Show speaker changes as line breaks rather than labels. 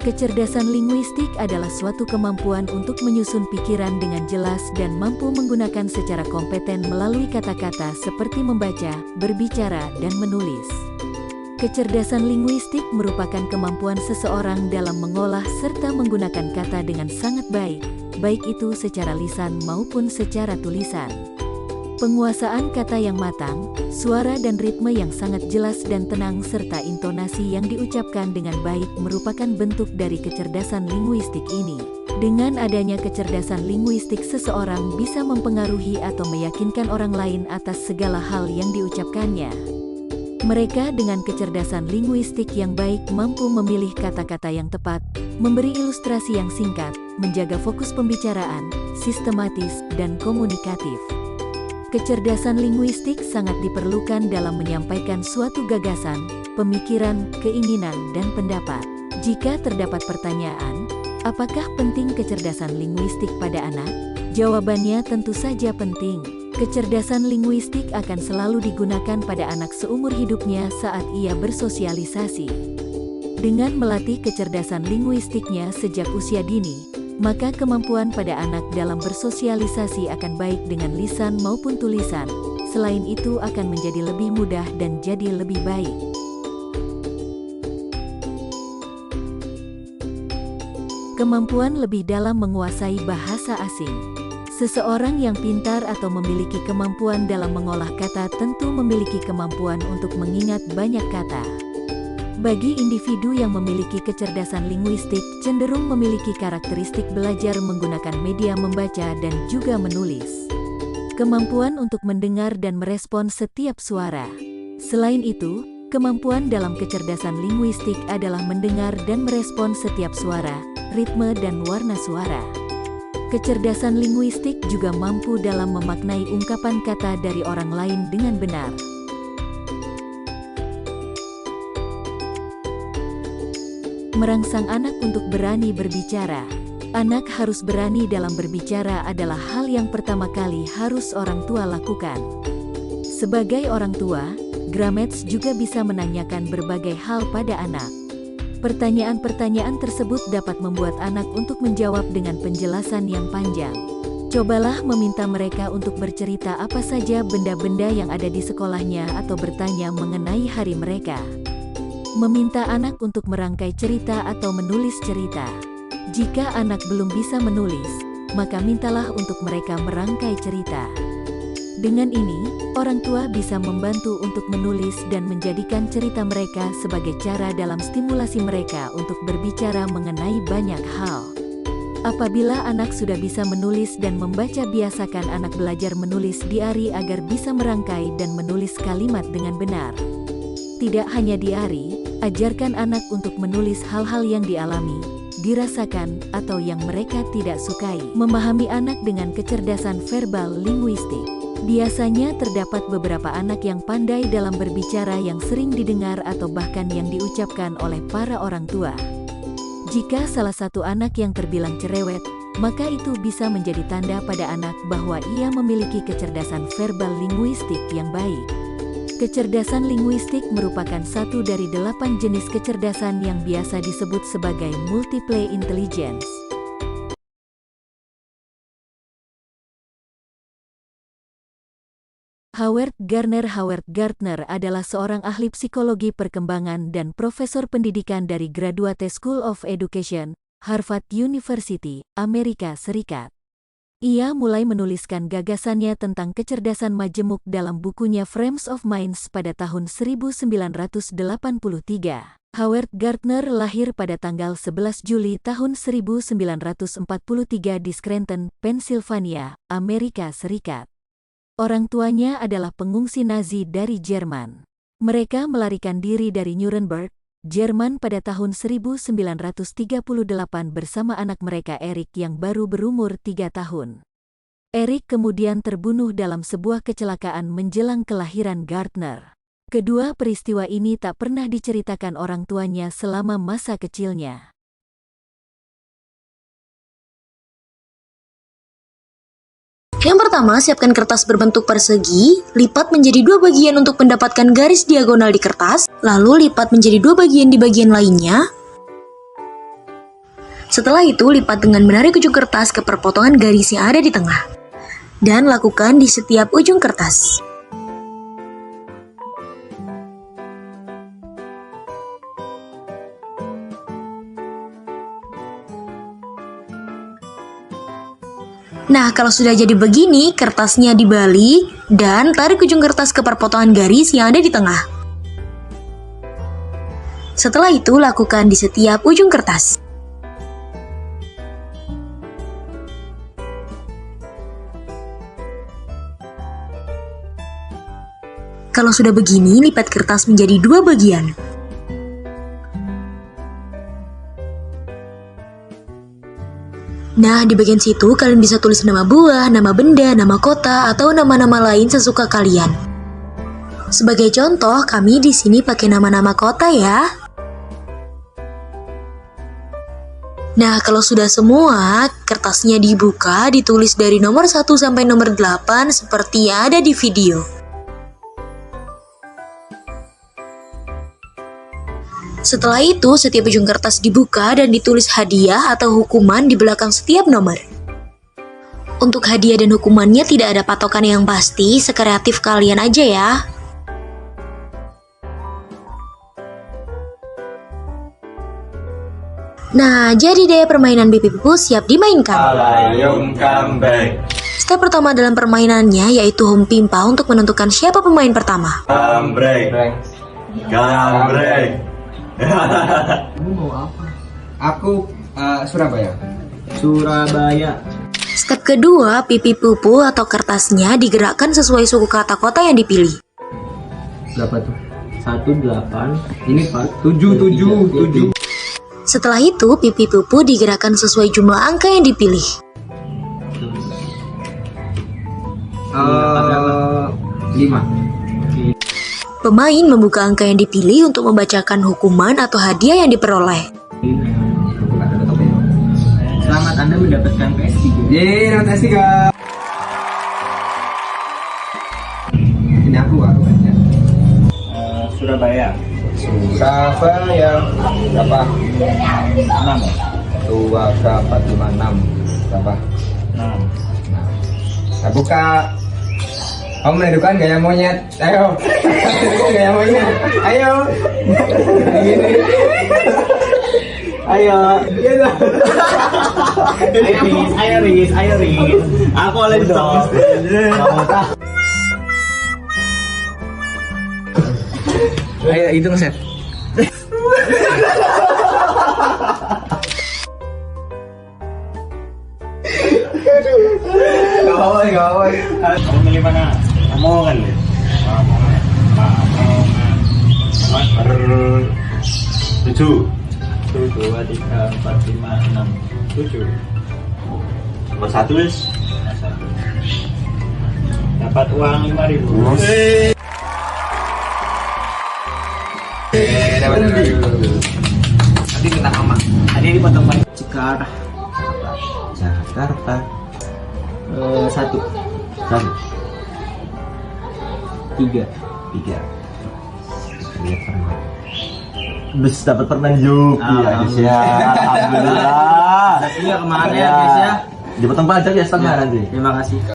Kecerdasan linguistik adalah suatu kemampuan untuk menyusun pikiran dengan jelas dan mampu menggunakan secara kompeten melalui kata-kata seperti membaca, berbicara, dan menulis. Kecerdasan linguistik merupakan kemampuan seseorang dalam mengolah serta menggunakan kata dengan sangat baik, baik itu secara lisan maupun secara tulisan. Penguasaan kata yang matang, suara dan ritme yang sangat jelas dan tenang serta intonasi yang diucapkan dengan baik merupakan bentuk dari kecerdasan linguistik ini. Dengan adanya kecerdasan linguistik, seseorang bisa mempengaruhi atau meyakinkan orang lain atas segala hal yang diucapkannya. Mereka dengan kecerdasan linguistik yang baik mampu memilih kata-kata yang tepat, memberi ilustrasi yang singkat, menjaga fokus pembicaraan, sistematis, dan komunikatif. Kecerdasan linguistik sangat diperlukan dalam menyampaikan suatu gagasan, pemikiran, keinginan, dan pendapat. Jika terdapat pertanyaan, apakah penting kecerdasan linguistik pada anak? Jawabannya tentu saja penting. Kecerdasan linguistik akan selalu digunakan pada anak seumur hidupnya saat ia bersosialisasi. Dengan melatih kecerdasan linguistiknya sejak usia dini, maka kemampuan pada anak dalam bersosialisasi akan baik dengan lisan maupun tulisan. Selain itu akan menjadi lebih mudah dan jadi lebih baik. Kemampuan lebih dalam menguasai bahasa asing. Seseorang yang pintar atau memiliki kemampuan dalam mengolah kata tentu memiliki kemampuan untuk mengingat banyak kata. Bagi individu yang memiliki kecerdasan linguistik, cenderung memiliki karakteristik belajar menggunakan media membaca dan juga menulis. Kemampuan untuk mendengar dan merespon setiap suara. Selain itu, kemampuan dalam kecerdasan linguistik adalah mendengar dan merespon setiap suara, ritme dan warna suara. Kecerdasan linguistik juga mampu dalam memaknai ungkapan kata dari orang lain dengan benar. Merangsang anak untuk berani berbicara. Anak harus berani dalam berbicara adalah hal yang pertama kali harus orang tua lakukan. Sebagai orang tua, Gramets juga bisa menanyakan berbagai hal pada anak. Pertanyaan-pertanyaan tersebut dapat membuat anak untuk menjawab dengan penjelasan yang panjang. Cobalah meminta mereka untuk bercerita apa saja benda-benda yang ada di sekolahnya atau bertanya mengenai hari mereka. Meminta anak untuk merangkai cerita atau menulis cerita. Jika anak belum bisa menulis, maka mintalah untuk mereka merangkai cerita. Dengan ini, orang tua bisa membantu untuk menulis dan menjadikan cerita mereka sebagai cara dalam stimulasi mereka untuk berbicara mengenai banyak hal. Apabila anak sudah bisa menulis dan membaca, biasakan anak belajar menulis diari agar bisa merangkai dan menulis kalimat dengan benar. Tidak hanya diari, ajarkan anak untuk menulis hal-hal yang dialami, dirasakan, atau yang mereka tidak sukai. Memahami anak dengan kecerdasan verbal linguistik. Biasanya terdapat beberapa anak yang pandai dalam berbicara yang sering didengar atau bahkan yang diucapkan oleh para orang tua. Jika salah satu anak yang terbilang cerewet, maka itu bisa menjadi tanda pada anak bahwa ia memiliki kecerdasan verbal linguistik yang baik. Kecerdasan linguistik merupakan satu dari 8 jenis kecerdasan yang biasa disebut sebagai multiple intelligence. Howard Gardner adalah seorang ahli psikologi perkembangan dan profesor pendidikan dari Graduate School of Education, Harvard University, Amerika Serikat. Ia mulai menuliskan gagasannya tentang kecerdasan majemuk dalam bukunya Frames of Minds pada tahun 1983. Howard Gardner lahir pada tanggal 11 Juli tahun 1943 di Scranton, Pennsylvania, Amerika Serikat. Orang tuanya adalah pengungsi Nazi dari Jerman. Mereka melarikan diri dari Nuremberg, Jerman pada tahun 1938 bersama anak mereka Eric yang baru berumur 3 tahun. Eric kemudian terbunuh dalam sebuah kecelakaan menjelang kelahiran Gardner. Kedua peristiwa ini tak pernah diceritakan orang tuanya selama masa kecilnya.
Yang pertama, siapkan kertas berbentuk persegi, lipat menjadi 2 bagian untuk mendapatkan garis diagonal di kertas, lalu lipat menjadi 2 bagian di bagian lainnya. Setelah itu, lipat dengan menarik ujung kertas ke perpotongan garis yang ada di tengah. Dan lakukan di setiap ujung kertas. Nah, kalau sudah jadi begini, kertasnya dibalik dan tarik ujung kertas ke perpotongan garis yang ada di tengah. Setelah itu, lakukan di setiap ujung kertas. Kalau sudah begini, lipat kertas menjadi 2 bagian. Nah, di bagian situ kalian bisa tulis nama buah, nama benda, nama kota, atau nama-nama lain sesuka kalian. Sebagai contoh, kami di sini pakai nama-nama kota ya. Nah, kalau sudah semua, kertasnya dibuka, ditulis dari nomor 1 sampai nomor 8 seperti yang ada di video. Setelah itu, setiap ujung kertas dibuka dan ditulis hadiah atau hukuman di belakang setiap nomor. Untuk hadiah dan hukumannya tidak ada patokan yang pasti, sekreatif kalian aja ya. Nah, jadi deh permainan Pipi Pupu siap dimainkan.
Alayum comeback.
Step pertama dalam permainannya yaitu home pimpa untuk menentukan siapa pemain pertama.
Comeback. Comeback.
Kamu mau apa? Aku Surabaya. Surabaya.
Step kedua, Pipi Pupu atau kertasnya digerakkan sesuai suku kata kota yang dipilih.
Berapa tuh? 18. Ini 7.
Setelah itu, Pipi Pupu digerakkan sesuai jumlah angka yang dipilih.
5.
Pemain membuka angka yang dipilih untuk membacakan hukuman atau hadiah yang diperoleh.
Selamat Anda mendapatkan PS3. Yeay, dapat PS3. Ini aku aja.
Surabaya.
Surabaya. Berapa?
6.
2 ke 4, 5, 6. Berapa?
6.
Nah, buka. Kamu menentukan gaya monyet. Ayo. Gaya monyet. Ayo. Ayo.
Ayo Riz. Aku oleh dong.
Ayo hitung set. Gak apa-apa.
Kamu milih mana? Omongan deh. Omongan. 7. 1, 2, 3, 4, 5, 6, 7. Nomor 1 wis. Dapat uang 5.000.
Dapat. Nanti minta mama.
Ada dipotong paling.
Jakarta. 1. 3.
Lihat pernah. Bes dapat permen juga ya guys ya. Alhamdulillah.
Iya kemarin ya guys ya.
Dipotong pajak ya setengah nanti.
Terima kasih.